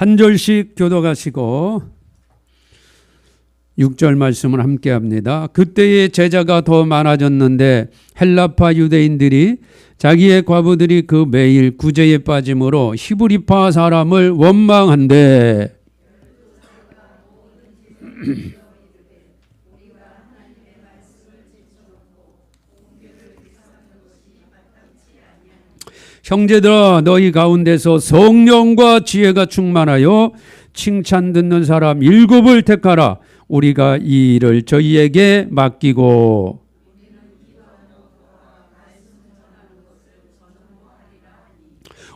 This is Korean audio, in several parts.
한 절씩 교독하시고 6절 말씀을 함께 합니다. 그때의 제자가 더 많아졌는데 헬라파 유대인들이 자기의 과부들이 그 매일 구제에 빠짐으로 히브리파 사람을 원망한대. 형제들아, 너희 가운데서 성령과 지혜가 충만하여 칭찬 듣는 사람 7을 택하라. 우리가 이 일을 저희에게 맡기고.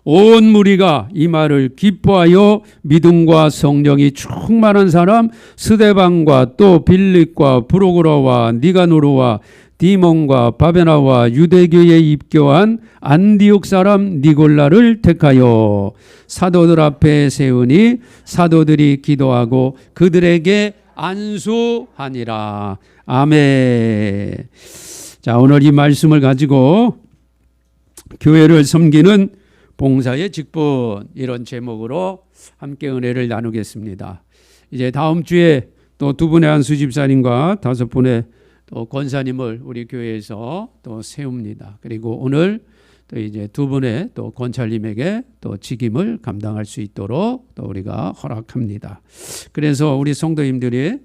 온 무리가 이 말을 기뻐하여 믿음과 성령이 충만한 사람 스데반과 또 빌립과 브로그라와 니가노르와 디몬과 바베나와 유대교에 입교한 안디옥 사람 니골라를 택하여 사도들 앞에 세우니 사도들이 기도하고 그들에게 안수하니라. 아멘. 자, 오늘 이 말씀을 가지고 교회를 섬기는 봉사의 직분, 이런 제목으로 함께 은혜를 나누겠습니다. 이제 다음 주에 또 2분의 안수 집사님과 5분의 또 권사님을 우리 교회에서 또 세웁니다. 그리고 오늘 또 이제 2분의 또 권찰님에게 또 직임을 감당할 수 있도록 또 우리가 허락합니다. 그래서 우리 성도님들이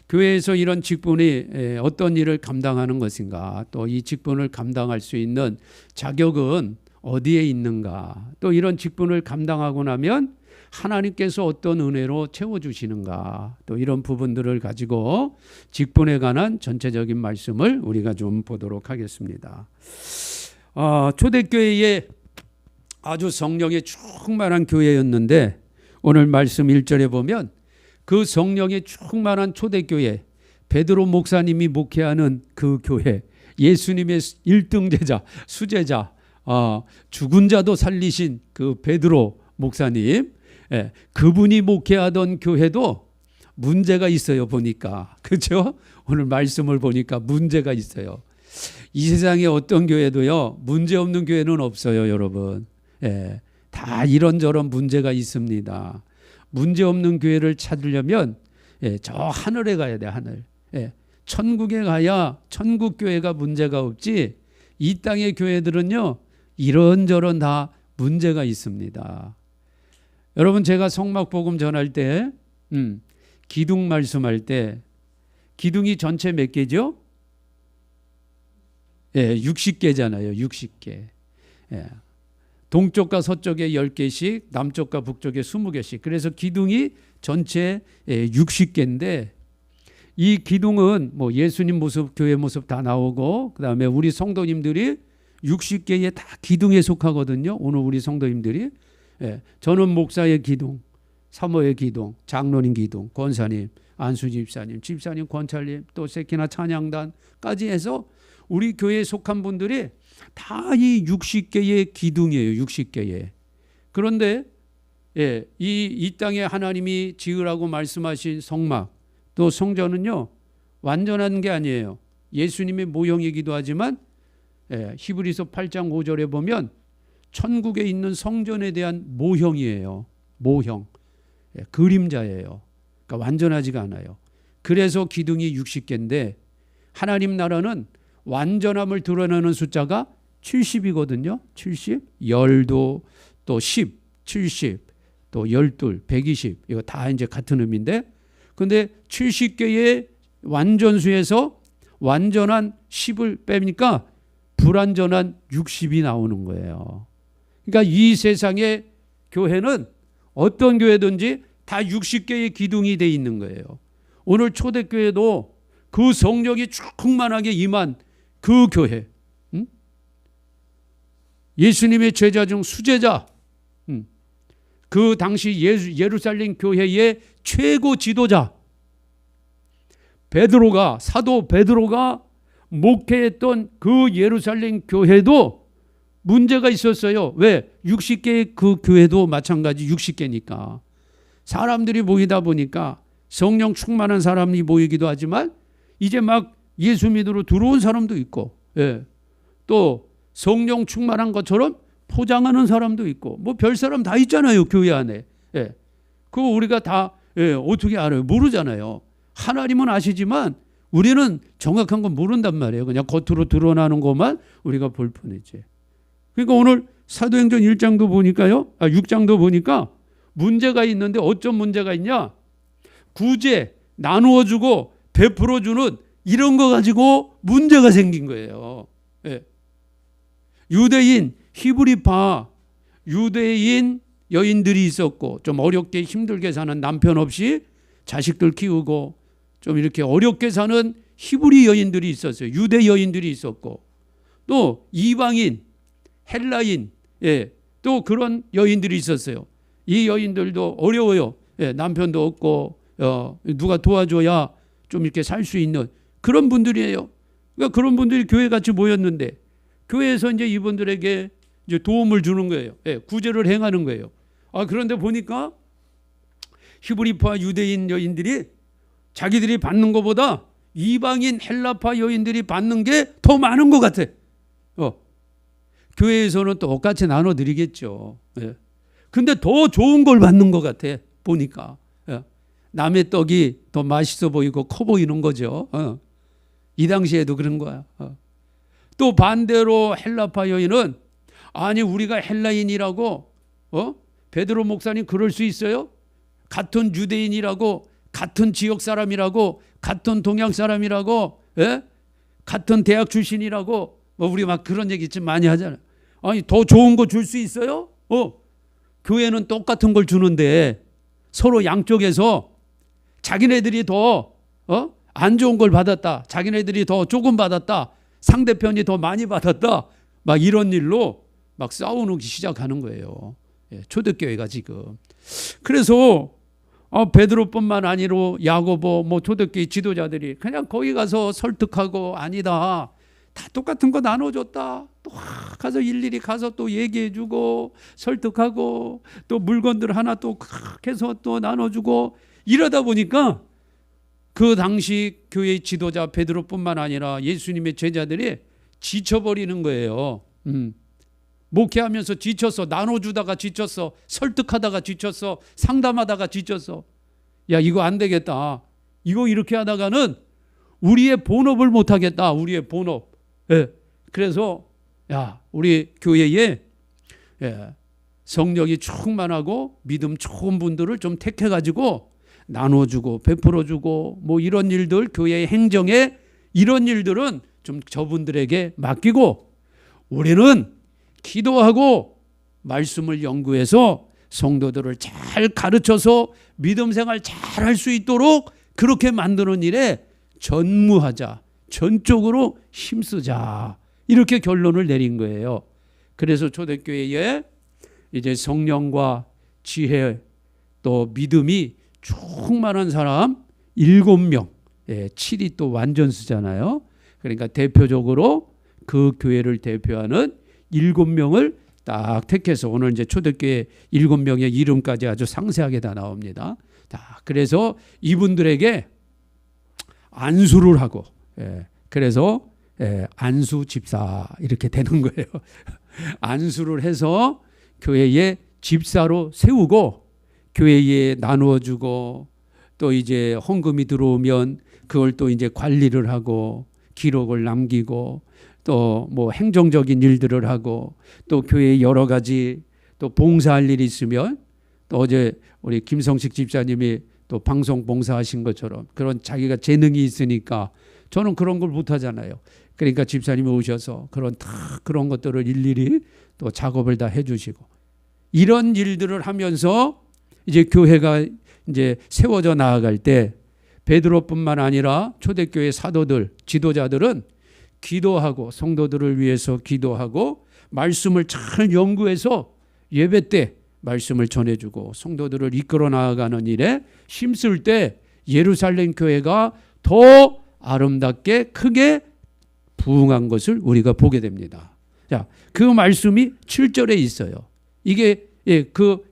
교회에서 이런 직분이 어떤 일을 감당하는 것인가, 또 이 직분을 감당할 수 있는 자격은 어디에 있는가, 또 이런 직분을 감당하고 나면 하나님께서 어떤 은혜로 채워주시는가, 또 이런 부분들을 가지고 직분에 관한 전체적인 말씀을 우리가 좀 보도록 하겠습니다. 초대교회에 아주 성령에 충만한 교회였는데 오늘 말씀 1절에 보면 그 성령에 충만한 초대교회, 베드로 목사님이 목회하는 그 교회, 예수님의 1등 제자, 수제자, 죽은 자도 살리신 그 베드로 목사님, 그분이 목회하던 교회도 문제가 있어요. 보니까, 그렇죠? 오늘 말씀을 보니까 문제가 있어요. 이 세상에 어떤 교회도요, 문제 없는 교회는 없어요, 여러분. 다 이런저런 문제가 있습니다. 문제 없는 교회를 찾으려면 저 하늘에 가야 돼, 하늘. 천국에 가야 천국 교회가 문제가 없지, 이 땅의 교회들은요 이런저런 다 문제가 있습니다. 여러분, 제가 성막복음 전할 때 기둥 말씀할 때 기둥이 전체 몇 개죠? 60개잖아요. 60개. 동쪽과 서쪽에 10개씩, 남쪽과 북쪽에 20개씩. 그래서 기둥이 전체 60개인데 이 기둥은 뭐 예수님 모습, 교회 모습 다 나오고, 그 다음에 우리 성도님들이 60개의 다 기둥에 속하거든요. 오늘 우리 성도님들이. 저는 목사의 기둥, 사모의 기둥, 장로님 기둥, 권사님, 안수집사님, 집사님, 권찰님, 또 세키나 찬양단까지 해서 우리 교회에 속한 분들이 다 이 60개의 기둥이에요. 60개의. 그런데 이 땅에 하나님이 지으라고 말씀하신 성막, 또 성전은요 완전한 게 아니에요. 예수님의 모형이기도 하지만 히브리서 8장 5절에 보면 천국에 있는 성전에 대한 모형이에요. 모형. 그림자예요. 그러니까 완전하지가 않아요. 그래서 기둥이 60개인데 하나님 나라는 완전함을 드러내는 숫자가 70이거든요. 70, 열도 또 10, 70, 또 12, 120. 이거 다 이제 같은 의미인데, 근데 70개의 완전수에서 완전한 10을 빼니까 불완전한 60이 나오는 거예요. 그러니까 이 세상의 교회는 어떤 교회든지 다 60개의 기둥이 돼 있는 거예요. 오늘 초대교회도 그 성령이 충만하게 임한 그 교회, 예수님의 제자 중 수제자, 그 당시 예루살렘 교회의 최고 지도자 베드로가, 사도 베드로가 목회했던 그 예루살렘 교회도 문제가 있었어요. 왜? 60개의 그 교회도 마찬가지 60개니까. 사람들이 모이다 보니까 성령 충만한 사람이 모이기도 하지만 이제 막 예수 믿으러 들어온 사람도 있고, 또 성령 충만한 것처럼 포장하는 사람도 있고, 뭐 별 사람 다 있잖아요, 교회 안에. 예. 그거 우리가 다 어떻게 알아요? 모르잖아요. 하나님은 아시지만 우리는 정확한 건 모른단 말이에요. 그냥 겉으로 드러나는 것만 우리가 볼 뿐이지. 그러니까 오늘 사도행전 1장도 보니까요. 6장도 보니까 문제가 있는데 어떤 문제가 있냐? 구제, 나누어주고 베풀어주는 이런 거 가지고 문제가 생긴 거예요. 예. 유대인, 히브리파, 유대인 여인들이 있었고 좀 어렵게 힘들게 사는 남편 없이 자식들 키우고 좀 이렇게 어렵게 사는 히브리 여인들이 있었어요. 유대 여인들이 있었고 또 이방인, 헬라인, 또 그런 여인들이 있었어요. 이 여인들도 어려워요. 남편도 없고 누가 도와줘야 좀 이렇게 살 수 있는 그런 분들이에요. 그러니까 그런 분들이 교회 같이 모였는데 교회에서 이제 이분들에게 이제 도움을 주는 거예요. 구제를 행하는 거예요. 그런데 보니까 히브리파 유대인 여인들이 자기들이 받는 것보다 이방인 헬라파 여인들이 받는 게 더 많은 것 같아. 교회에서는 똑같이 나눠드리겠죠. 근데 더 좋은 걸 받는 것 같아. 보니까 남의 떡이 더 맛있어 보이고 커 보이는 거죠. 이 당시에도 그런 거야. 또 반대로 헬라파 여인은 아니 우리가 헬라인이라고 베드로 목사님 그럴 수 있어요? 같은 유대인이라고 같은 지역 사람이라고 같은 동양 사람이라고 같은 대학 출신이라고 우리 막 그런 얘기 좀 많이 하잖아요. 아니 더 좋은 거 줄 수 있어요? 교회는 똑같은 걸 주는데 서로 양쪽에서 자기네들이 더 안 좋은 걸 받았다. 자기네들이 더 조금 받았다. 상대편이 더 많이 받았다. 막 이런 일로 막 싸우기 시작하는 거예요. 초대교회가 지금. 그래서 베드로뿐만 아니라 야고보 뭐 초대교회 지도자들이 그냥 거기 가서 설득하고 아니다. 다 똑같은 거 나눠줬다. 또 가서 일일이 가서 또 얘기해주고 설득하고 또 물건들 하나 또 해서 또 나눠주고 이러다 보니까 그 당시 교회 지도자 베드로뿐만 아니라 예수님의 제자들이 지쳐버리는 거예요. 목회하면서 지쳤어. 나눠주다가 지쳤어. 설득하다가 지쳤어. 상담하다가 지쳤어. 야 이거 안 되겠다. 이거 이렇게 하다가는 우리의 본업을 못하겠다. 우리의 본업. 그래서 야 우리 교회에 성령이 충만하고 믿음 좋은 분들을 좀 택해가지고 나눠주고 베풀어주고 뭐 이런 일들 교회의 행정에 이런 일들은 좀 저분들에게 맡기고 우리는 기도하고 말씀을 연구해서 성도들을 잘 가르쳐서 믿음 생활 잘 할 수 있도록 그렇게 만드는 일에 전무하자. 전적으로 힘쓰자. 이렇게 결론을 내린 거예요. 그래서 초대교회에 이제 성령과 지혜 또 믿음이 충만한 사람 7명, 7이 또 완전수잖아요. 그러니까 대표적으로 그 교회를 대표하는 7명을 딱 택해서 오늘 이제 초대교회 7명의 이름까지 아주 상세하게 다 나옵니다. 그래서 이분들에게 안수를 하고, 그래서 안수 집사 이렇게 되는 거예요. 안수를 해서 교회의 집사로 세우고 교회에 나누어 주고 또 이제 헌금이 들어오면 그걸 또 이제 관리를 하고 기록을 남기고 또 뭐 행정적인 일들을 하고 또 교회에 여러 가지 또 봉사할 일이 있으면 또 어제 우리 김성식 집사님이 또 방송 봉사하신 것처럼 그런 자기가 재능이 있으니까 저는 그런 걸 못하잖아요. 그러니까 집사님이 오셔서 그런 것들을 일일이 또 작업을 다 해주시고 이런 일들을 하면서 이제 교회가 이제 세워져 나아갈 때 베드로뿐만 아니라 초대교회 사도들, 지도자들은 기도하고 성도들을 위해서 기도하고 말씀을 잘 연구해서 예배 때 말씀을 전해주고 성도들을 이끌어 나아가는 일에 힘쓸 때 예루살렘 교회가 더 아름답게 크게 부흥한 것을 우리가 보게 됩니다. 자, 그 말씀이 7절에 있어요. 이게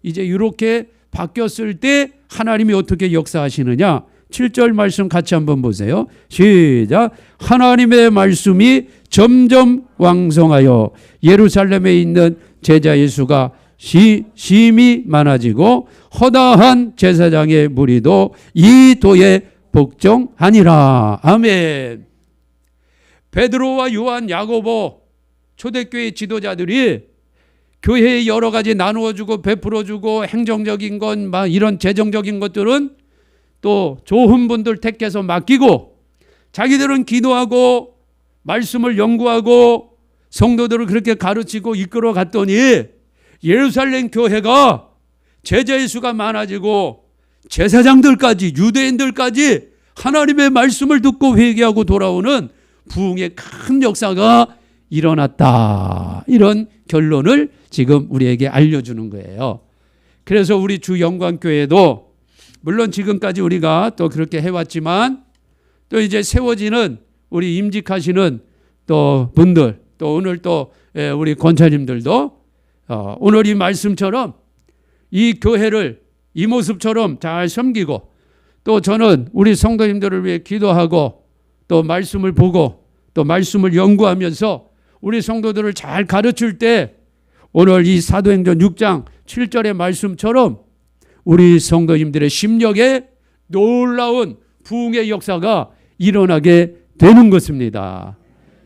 이제 이렇게 바뀌었을 때 하나님이 어떻게 역사하시느냐? 7절 말씀 같이 한번 보세요. 시작. 하나님의 말씀이 점점 왕성하여 예루살렘에 있는 제자 예수가 심히 많아지고 허다한 제사장의 무리도 이 도에 복종하니라. 아멘. 베드로와 요한, 야고보 초대교회 지도자들이 교회에 여러 가지 나누어주고 베풀어주고 행정적인 건 막 이런 재정적인 것들은 또 좋은 분들 택해서 맡기고 자기들은 기도하고 말씀을 연구하고 성도들을 그렇게 가르치고 이끌어 갔더니 예루살렘 교회가 제자의 수가 많아지고 제사장들까지 유대인들까지 하나님의 말씀을 듣고 회개하고 돌아오는 부흥의 큰 역사가 일어났다. 이런 결론을 지금 우리에게 알려주는 거예요. 그래서 우리 주 영광교회도 물론 지금까지 우리가 또 그렇게 해왔지만 또 이제 세워지는 우리 임직하시는 또 분들 또 오늘 또 우리 권사님들도 오늘 이 말씀처럼 이 교회를 이 모습처럼 잘 섬기고 또 저는 우리 성도님들을 위해 기도하고 또 말씀을 보고 또 말씀을 연구하면서 우리 성도들을 잘 가르칠 때 오늘 이 사도행전 6장 7절의 말씀처럼 우리 성도님들의 심령에 놀라운 부흥의 역사가 일어나게 되는 것입니다.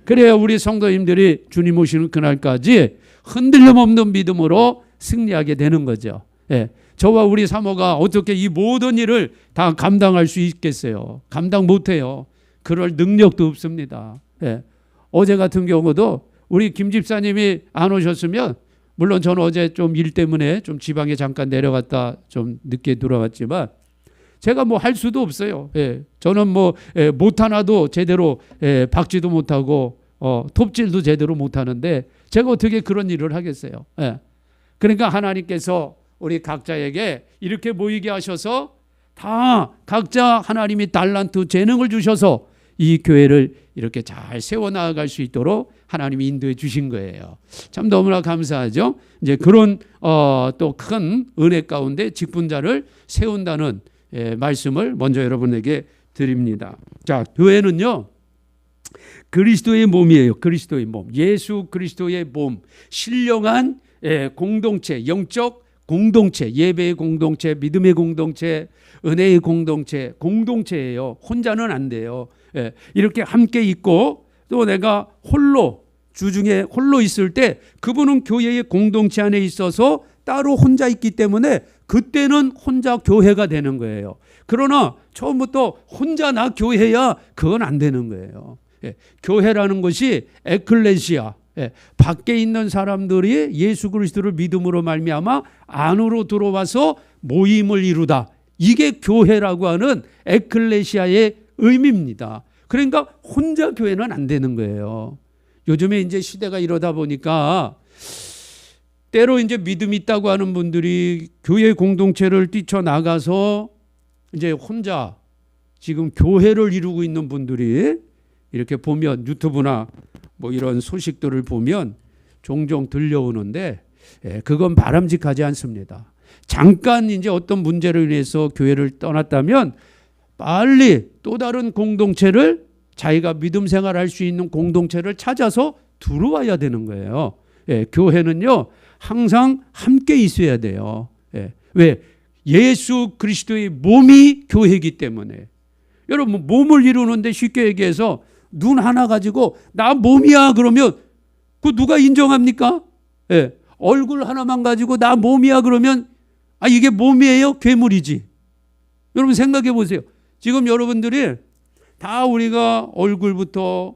그래야 우리 성도님들이 주님 오시는 그날까지 흔들림 없는 믿음으로 승리하게 되는 거죠. 예. 저와 우리 사모가 어떻게 이 모든 일을 다 감당할 수 있겠어요? 감당 못해요. 그럴 능력도 없습니다. 예. 어제 같은 경우도 우리 김 집사님이 안 오셨으면 물론 저는 어제 좀 일 때문에 좀 지방에 잠깐 내려갔다 좀 늦게 돌아왔지만 제가 뭐 할 수도 없어요. 예. 저는 뭐 못 하나도 제대로 박지도 못하고 톱질도 제대로 못하는데 제가 어떻게 그런 일을 하겠어요. 예. 그러니까 하나님께서 우리 각자에게 이렇게 모이게 하셔서 다 각자 하나님이 달란트 재능을 주셔서 이 교회를 이렇게 잘 세워나갈 수 있도록 하나님이 인도해 주신 거예요. 참 너무나 감사하죠. 이제 그런 또 큰 은혜 가운데 직분자를 세운다는 말씀을 먼저 여러분에게 드립니다. 자, 교회는요 그리스도의 몸이에요. 그리스도의 몸, 예수 그리스도의 몸, 신령한 공동체, 영적 공동체, 예배의 공동체, 믿음의 공동체, 은혜의 공동체, 공동체예요. 혼자는 안 돼요. 이렇게 함께 있고 또 내가 홀로 주중에 홀로 있을 때 그분은 교회의 공동체 안에 있어서 따로 혼자 있기 때문에 그때는 혼자 교회가 되는 거예요. 그러나 처음부터 혼자 나 교회야 그건 안 되는 거예요. 교회라는 것이 에클레시아, 밖에 있는 사람들이 예수 그리스도를 믿음으로 말미암아 안으로 들어와서 모임을 이루다. 이게 교회라고 하는 에클레시아의 의미입니다. 그러니까 혼자 교회는 안 되는 거예요. 요즘에 이제 시대가 이러다 보니까 때로 이제 믿음 있다고 하는 분들이 교회 공동체를 뛰쳐나가서 이제 혼자 지금 교회를 이루고 있는 분들이 이렇게 보면 유튜브나 뭐 이런 소식들을 보면 종종 들려오는데 그건 바람직하지 않습니다. 잠깐 이제 어떤 문제로 인해서 교회를 떠났다면 빨리 또 다른 공동체를 자기가 믿음 생활할 수 있는 공동체를 찾아서 들어와야 되는 거예요. 교회는요 항상 함께 있어야 돼요. 왜? 예수 그리스도의 몸이 교회이기 때문에. 여러분 몸을 이루는데 쉽게 얘기해서 눈 하나 가지고 나 몸이야 그러면 그 누가 인정합니까? 얼굴 하나만 가지고 나 몸이야 그러면 이게 몸이에요? 괴물이지. 여러분 생각해 보세요. 지금 여러분들이 다 우리가 얼굴부터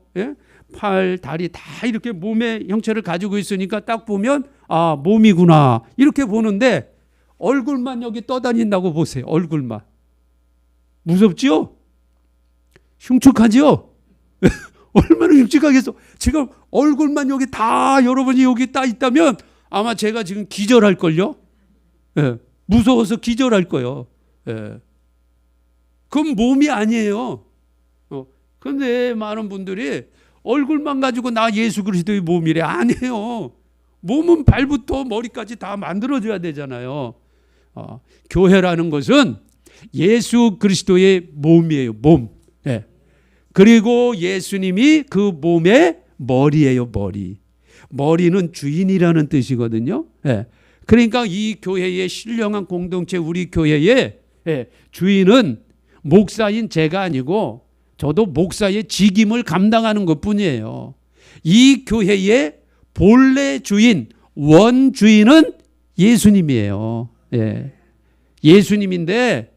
팔, 다리 다 이렇게 몸의 형체를 가지고 있으니까 딱 보면 몸이구나 이렇게 보는데 얼굴만 여기 떠다닌다고 보세요. 얼굴만. 무섭죠? 흉측하죠? 얼마나 흉측하겠어. 지금 얼굴만 여기 다 여러분이 여기 딱 있다면 아마 제가 지금 기절할걸요? 무서워서 기절할 거예요. 그건 몸이 아니에요. 그런데 많은 분들이 얼굴만 가지고 나 예수 그리스도의 몸이래. 아니에요. 몸은 발부터 머리까지 다 만들어줘야 되잖아요. 교회라는 것은 예수 그리스도의 몸이에요. 몸. 그리고 예수님이 그 몸의 머리예요. 머리. 머리는 주인이라는 뜻이거든요. 그러니까 이 교회의 신령한 공동체, 우리 교회의 주인은 목사인 제가 아니고 저도 목사의 직임을 감당하는 것뿐이에요. 이 교회의 본래 주인, 원주인은 예수님이에요. 예수님인데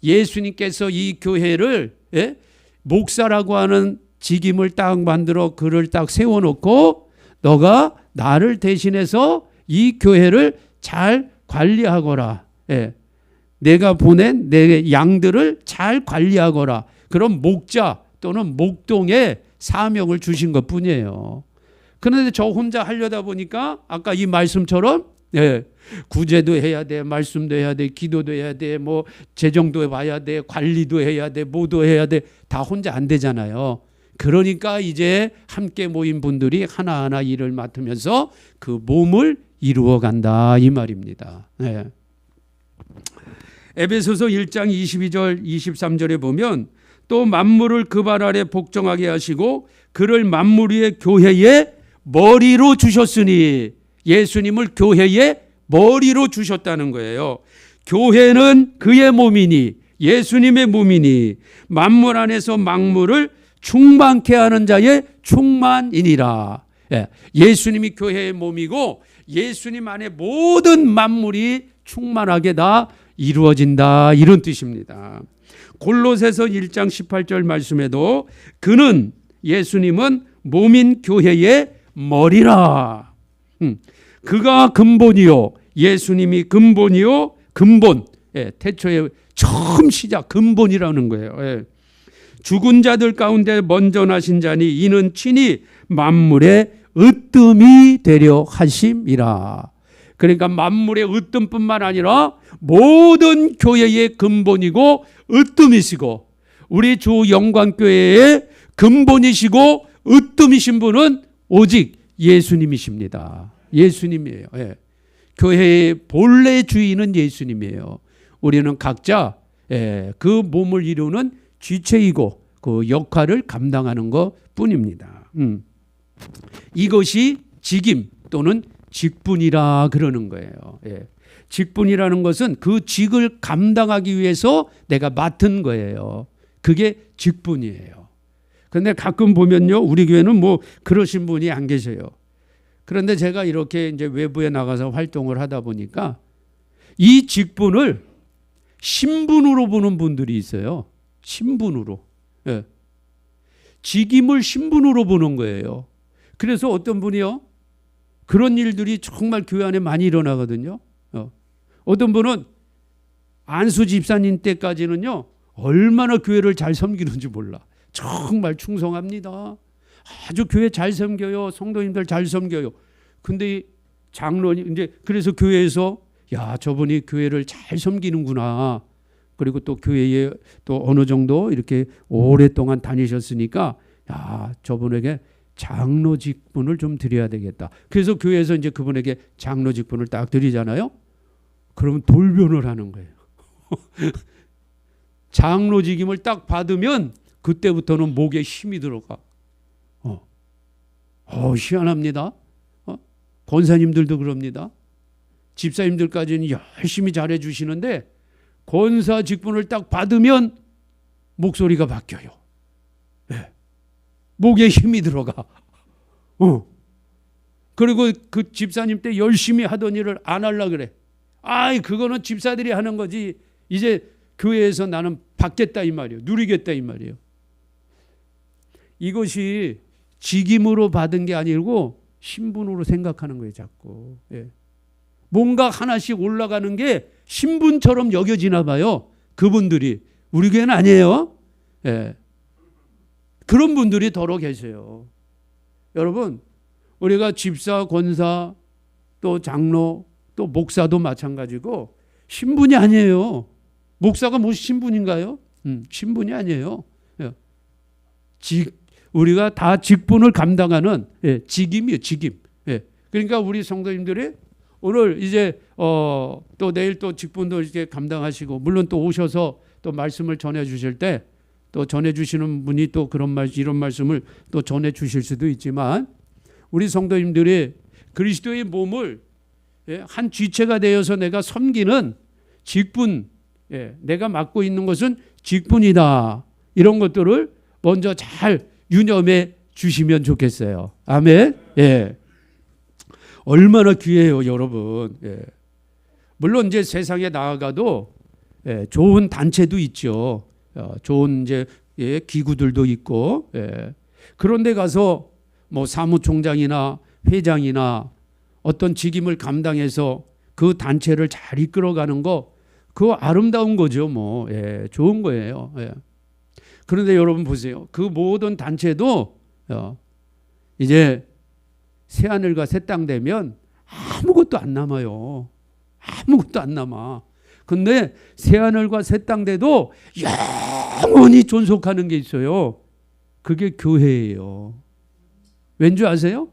예수님께서 이 교회를 목사라고 하는 직임을 딱 만들어 글을 딱 세워놓고 너가 나를 대신해서 이 교회를 잘 관리하거라. 내가 보낸 내 양들을 잘 관리하거라. 그런 목자 또는 목동의 사명을 주신 것뿐이에요. 그런데 저 혼자 하려다 보니까 아까 이 말씀처럼 구제도 해야 돼, 말씀도 해야 돼, 기도도 해야 돼, 뭐 재정도 봐야 돼, 관리도 해야 돼, 뭐도 해야 돼. 다 혼자 안 되잖아요. 그러니까 이제 함께 모인 분들이 하나하나 일을 맡으면서 그 몸을 이루어 간다 이 말입니다. 에베소서 1장 22절 23절에 보면 또 만물을 그 발 아래 복종하게 하시고 그를 만물 위의 교회의 머리로 주셨으니, 예수님을 교회의 머리로 주셨다는 거예요. 교회는 그의 몸이니, 예수님의 몸이니 만물 안에서 만물을 충만케 하는 자의 충만이니라. 예수님이 교회의 몸이고 예수님 안에 모든 만물이 충만하게 다 이루어진다 이런 뜻입니다. 골로새서 1장 18절 말씀에도 그는, 예수님은 몸인 교회의 머리라. 그가 근본이요, 예수님이 근본이요, 근본. 태초에 처음 시작 근본이라는 거예요. 죽은 자들 가운데 먼저 나신 자니 이는 친히 만물의 으뜸이 되려 하심이라. 그러니까 만물의 으뜸뿐만 아니라 모든 교회의 근본이고 으뜸이시고 우리 주 영광교회의 근본이시고 으뜸이신 분은 오직 예수님이십니다. 예수님이에요. 교회의 본래 주인은 예수님이에요. 우리는 각자 그 몸을 이루는 지체이고 그 역할을 감당하는 것 뿐입니다. 이것이 직임 또는 직분이라 그러는 거예요. 직분이라는 것은 그 직을 감당하기 위해서 내가 맡은 거예요. 그게 직분이에요. 그런데 가끔 보면요, 우리 교회는 뭐 그러신 분이 안 계세요. 그런데 제가 이렇게 이제 외부에 나가서 활동을 하다 보니까 이 직분을 신분으로 보는 분들이 있어요. 신분으로. 직임을 신분으로 보는 거예요. 그래서 어떤 분이요, 그런 일들이 정말 교회 안에 많이 일어나거든요. 어떤 분은 안수 집사님 때까지는요, 얼마나 교회를 잘 섬기는지 몰라. 정말 충성합니다. 아주 교회 잘 섬겨요. 성도님들 잘 섬겨요. 근데 장로님, 이제 그래서 교회에서 야, 저분이 교회를 잘 섬기는구나. 그리고 또 교회에 또 어느 정도 이렇게 오랫동안 다니셨으니까 야, 저분에게 장로 직분을 좀 드려야 되겠다. 그래서 교회에서 이제 그분에게 장로 직분을 딱 드리잖아요. 그러면 돌변을 하는 거예요. 장로 직임을 딱 받으면 그때부터는 목에 힘이 들어가. 희한합니다. 권사님들도 그럽니다. 집사님들까지는 열심히 잘해 주시는데 권사 직분을 딱 받으면 목소리가 바뀌어요. 목에 힘이 들어가. 그리고 그 집사님 때 열심히 하던 일을 안 하려고 그래. 그거는 집사들이 하는 거지. 이제 교회에서 나는 받겠다 이 말이에요. 누리겠다 이 말이에요. 이것이 직임으로 받은 게 아니고 신분으로 생각하는 거예요, 자꾸. 뭔가 하나씩 올라가는 게 신분처럼 여겨지나 봐요. 그분들이. 우리 교회는 아니에요. 그런 분들이 더러 계세요. 여러분, 우리가 집사, 권사, 또 장로, 또 목사도 마찬가지고 신분이 아니에요. 목사가 무슨 신분인가요? 신분이 아니에요. 우리가 다 직분을 감당하는 직임이에요, 직임. 그러니까 우리 성도님들이 오늘 이제 또 내일 또 직분도 이렇게 감당하시고, 물론 또 오셔서 또 말씀을 전해 주실 때 또 전해 주시는 분이 또 이런 말씀을 또 전해 주실 수도 있지만, 우리 성도님들이 그리스도의 몸을 한 지체가 되어서 내가 섬기는 직분, 내가 맡고 있는 것은 직분이다. 이런 것들을 먼저 잘 유념해 주시면 좋겠어요. 아멘. 얼마나 귀해요, 여러분. 물론 이제 세상에 나아가도 좋은 단체도 있죠. 좋은 이제 기구들도 있고. 그런데 가서 뭐 사무총장이나 회장이나 어떤 직임을 감당해서 그 단체를 잘 이끌어가는 거, 그거 아름다운 거죠. 뭐 좋은 거예요. 그런데 여러분 보세요. 그 모든 단체도 이제 새하늘과 새 땅 되면 아무것도 안 남아요. 아무것도 안 남아. 근데 새하늘과 새 땅 돼도 영원히 존속하는 게 있어요. 그게 교회예요. 왠지 아세요?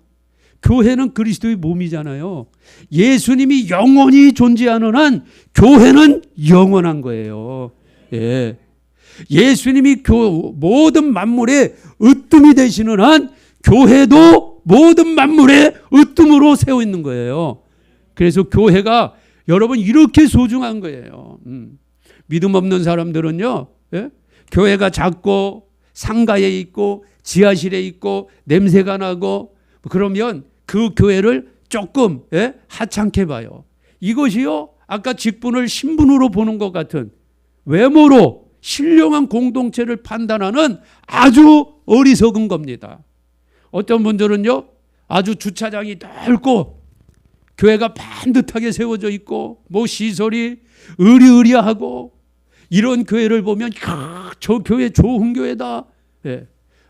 교회는 그리스도의 몸이잖아요. 예수님이 영원히 존재하는 한 교회는 영원한 거예요. 예수님이 모든 만물의 으뜸이 되시는 한 교회도 모든 만물의 으뜸으로 세워 있는 거예요. 그래서 교회가 여러분 이렇게 소중한 거예요. 믿음 없는 사람들은요, 교회가 작고 상가에 있고 지하실에 있고 냄새가 나고 그러면 그 교회를 조금 하찮게 봐요. 이것이요, 아까 직분을 신분으로 보는 것 같은 외모로 신령한 공동체를 판단하는 아주 어리석은 겁니다. 어떤 분들은요, 아주 주차장이 넓고 교회가 반듯하게 세워져 있고 뭐 시설이 으리으리하고 이런 교회를 보면 저 교회 좋은 교회다.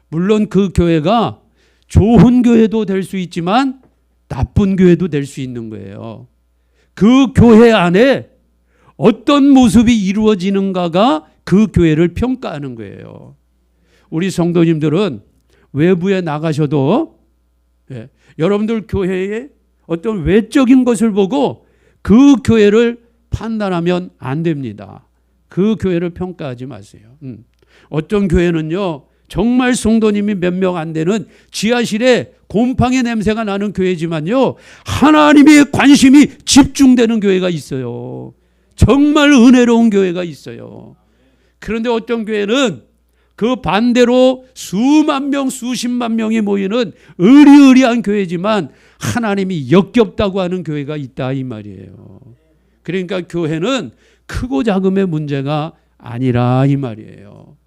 물론 그 교회가 좋은 교회도 될 수 있지만 나쁜 교회도 될 수 있는 거예요. 그 교회 안에 어떤 모습이 이루어지는가가 그 교회를 평가하는 거예요. 우리 성도님들은 외부에 나가셔도 여러분들 교회에 어떤 외적인 것을 보고 그 교회를 판단하면 안 됩니다. 그 교회를 평가하지 마세요. 어떤 교회는요, 정말 성도님이 몇 명 안 되는 지하실에 곰팡이 냄새가 나는 교회지만요, 하나님의 관심이 집중되는 교회가 있어요. 정말 은혜로운 교회가 있어요. 그런데 어떤 교회는 그 반대로 수만 명, 수십만 명이 모이는 으리으리한 교회지만 하나님이 역겹다고 하는 교회가 있다 이 말이에요. 그러니까 교회는 크고 작음의 문제가 아니라 이 말이에요.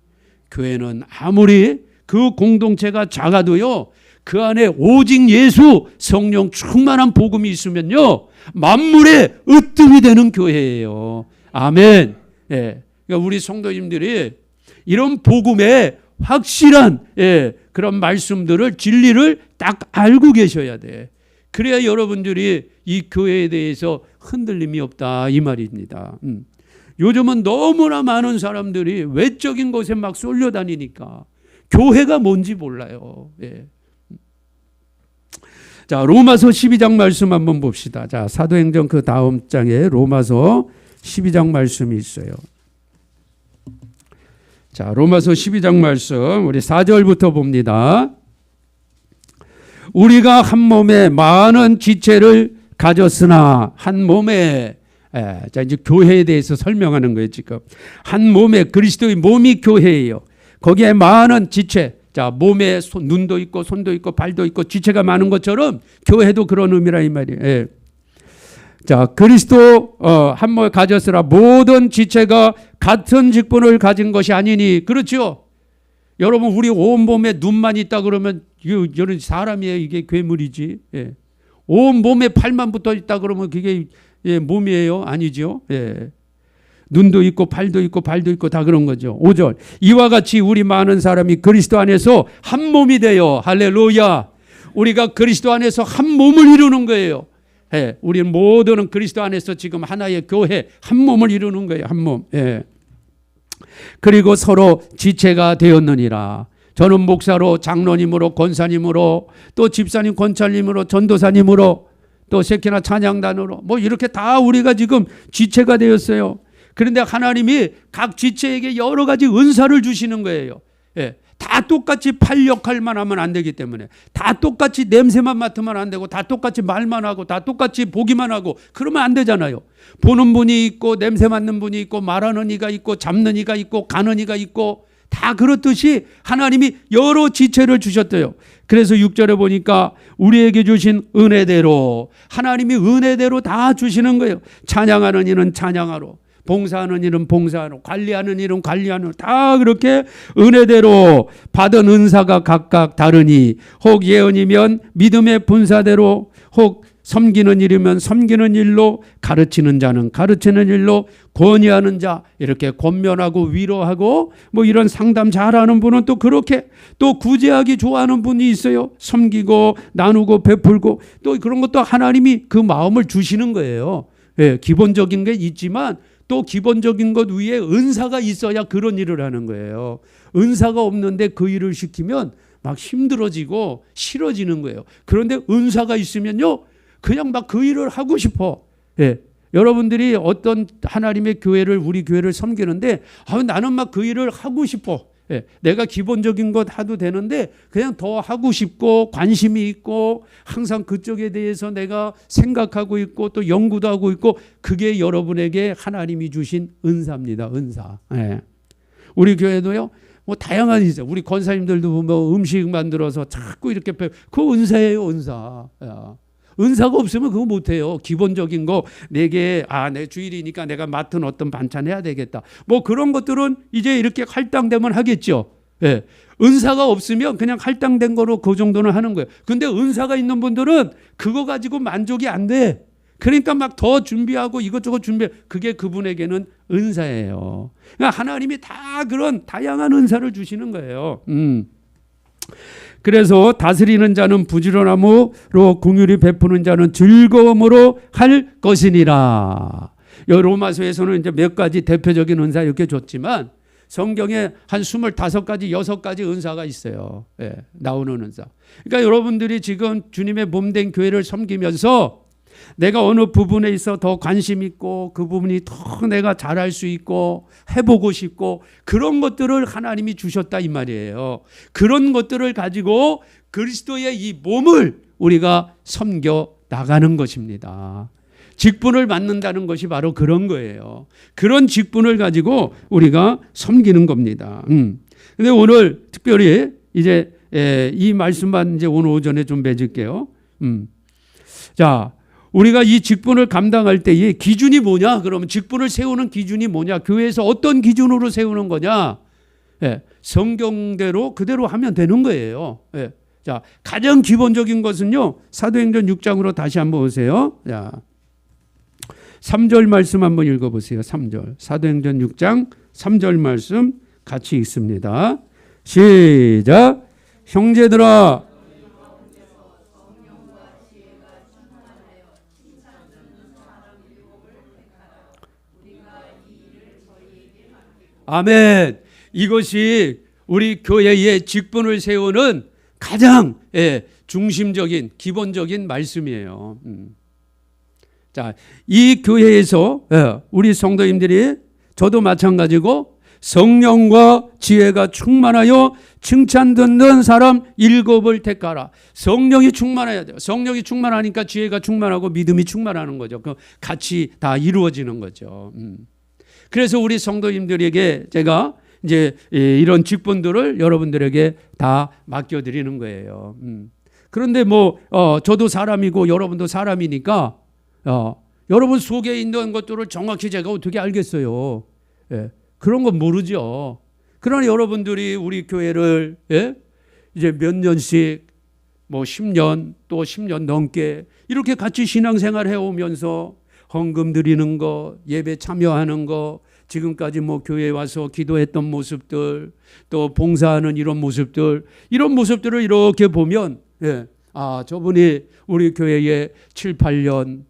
교회는 아무리 그 공동체가 작아도요, 그 안에 오직 예수 성령 충만한 복음이 있으면요, 만물의 으뜸이 되는 교회예요. 아멘. 그러니까 우리 성도님들이 이런 복음의 확실한 그런 말씀들을, 진리를 딱 알고 계셔야 돼. 그래야 여러분들이 이 교회에 대해서 흔들림이 없다 이 말입니다. 요즘은 너무나 많은 사람들이 외적인 것에 막 쏠려다니니까 교회가 뭔지 몰라요. 자, 로마서 12장 말씀 한번 봅시다. 자, 사도행전 그 다음 장에 로마서 12장 말씀이 있어요. 자, 로마서 12장 말씀 우리 4절부터 봅니다. 우리가 한 몸에 많은 지체를 가졌으나 한 몸에, 자, 이제 교회에 대해서 설명하는 거예요, 지금. 한 몸에, 그리스도의 몸이 교회예요. 거기에 많은 지체, 자, 몸에 눈도 있고 손도 있고 발도 있고 지체가 많은 것처럼 교회도 그런 의미라 이 말이에요. 자, 그리스도 한 몸에 가졌으나 모든 지체가 같은 직분을 가진 것이 아니니. 그렇죠? 여러분, 우리 온 몸에 눈만 있다 그러면 이런 사람이에요. 이게 괴물이지. 온 몸에 팔만 붙어 있다 그러면 그게 몸이에요? 아니죠. 눈도 있고 팔도 있고 발도 있고 다 그런 거죠. 5절. 이와 같이 우리 많은 사람이 그리스도 안에서 한 몸이 되어, 할렐루야, 우리가 그리스도 안에서 한 몸을 이루는 거예요. 우리 모두는 그리스도 안에서 지금 하나의 교회, 한 몸을 이루는 거예요. 한 몸. 그리고 서로 지체가 되었느니라. 저는 목사로, 장로님으로, 권사님으로, 또 집사님, 권찰님으로, 전도사님으로, 또 세키나 찬양단으로, 뭐 이렇게 다 우리가 지금 지체가 되었어요. 그런데 하나님이 각 지체에게 여러 가지 은사를 주시는 거예요. 다 똑같이 팔 역할만 하면 안 되기 때문에, 다 똑같이 냄새만 맡으면 안 되고, 다 똑같이 말만 하고, 다 똑같이 보기만 하고 그러면 안 되잖아요. 보는 분이 있고, 냄새 맡는 분이 있고, 말하는 이가 있고, 잡는 이가 있고, 가는 이가 있고, 다 그렇듯이 하나님이 여러 지체를 주셨대요. 그래서 6절에 보니까 우리에게 주신 은혜대로, 하나님이 은혜대로 다 주시는 거예요. 찬양하는 이는 찬양하러, 봉사하는 일은 봉사하러, 관리하는 일은 관리하러, 다 그렇게 은혜대로 받은 은사가 각각 다르니, 혹 예언이면 믿음의 분사대로, 혹 섬기는 일이면 섬기는 일로, 가르치는 자는 가르치는 일로, 권위하는 자, 이렇게 권면하고 위로하고 뭐 이런 상담 잘하는 분은 또 그렇게, 또 구제하기 좋아하는 분이 있어요. 섬기고 나누고 베풀고, 또 그런 것도 하나님이 그 마음을 주시는 거예요. 예, 기본적인 게 있지만 또 기본적인 것 위에 은사가 있어야 그런 일을 하는 거예요. 은사가 없는데 그 일을 시키면 막 힘들어지고 싫어지는 거예요. 그런데 은사가 있으면요, 그냥 막 그 일을 하고 싶어. 예. 여러분들이 어떤 하나님의 교회를, 우리 교회를 섬기는데, 나는 막 그 일을 하고 싶어. 예. 내가 기본적인 것 해도 되는데 그냥 더 하고 싶고 관심이 있고 항상 그쪽에 대해서 내가 생각하고 있고 또 연구도 하고 있고, 그게 여러분에게 하나님이 주신 은사입니다. 은사. 예. 우리 교회도요, 뭐 다양한 있어요. 우리 권사님들도 보면 음식 만들어서 자꾸 이렇게 그 은사예요, 은사. 야. 은사가 없으면 그거 못해요. 기본적인 거 내게 내 주일이니까 내가 맡은 어떤 반찬 해야 되겠다. 뭐 그런 것들은 이제 이렇게 할당되면 하겠죠. 예. 은사가 없으면 그냥 할당된 거로 그 정도는 하는 거예요. 근데 은사가 있는 분들은 그거 가지고 만족이 안 돼. 그러니까 막 더 준비하고 이것저것 준비해. 그게 그분에게는 은사예요. 그러니까 하나님이 다 그런 다양한 은사를 주시는 거예요. 그래서 다스리는 자는 부지런함으로, 긍휼히 베푸는 자는 즐거움으로 할 것이니라. 로마서에서는 이제 몇 가지 대표적인 은사 이렇게 줬지만 성경에 한 25가지, 6가지 은사가 있어요. 예, 나오는 은사. 그러니까 여러분들이 지금 주님의 몸된 교회를 섬기면서 내가 어느 부분에 있어 더 관심 있고 그 부분이 더 내가 잘할 수 있고 해보고 싶고 그런 것들을 하나님이 주셨다 이 말이에요. 그런 것들을 가지고 그리스도의 이 몸을 우리가 섬겨 나가는 것입니다. 직분을 맡는다는 것이 바로 그런 거예요. 그런 직분을 가지고 우리가 섬기는 겁니다. 근데 오늘 특별히 이제 이 말씀만 이제 오늘 오전에 좀 맺을게요. 자, 우리가 이 직분을 감당할 때의 기준이 뭐냐? 그러면 직분을 세우는 기준이 뭐냐? 교회에서 어떤 기준으로 세우는 거냐? 예, 성경대로 그대로 하면 되는 거예요. 예. 자, 가장 기본적인 것은요, 사도행전 6장으로 다시 한번 오세요. 자, 3절 말씀 한번 읽어보세요. 3절. 사도행전 6장 3절 말씀 같이 읽습니다. 시작. 형제들아, 아멘. 이것이 우리 교회의 직분을 세우는 가장 중심적인 기본적인 말씀이에요. 자, 이 교회에서 우리 성도님들이, 저도 마찬가지고 성령과 지혜가 충만하여 칭찬 듣는 사람 7을 택하라. 성령이 충만해야 돼요. 성령이 충만하니까 지혜가 충만하고 믿음이 충만하는 거죠. 같이 다 이루어지는 거죠. 그래서 우리 성도님들에게 제가 이제 이런 직분들을 여러분들에게 다 맡겨드리는 거예요. 그런데 뭐 저도 사람이고 여러분도 사람이니까 여러분 속에 있는 것들을 정확히 제가 어떻게 알겠어요? 예, 그런 건 모르죠. 그러나 여러분들이 우리 교회를 이제 몇 년씩 뭐 10년 또 10년 넘게 이렇게 같이 신앙생활 해오면서 헌금 드리는 거, 예배 참여하는 거, 지금까지 뭐 교회에 와서 기도했던 모습들, 또 봉사하는 이런 모습들을 이렇게 보면 저분이 우리 교회에 7, 8년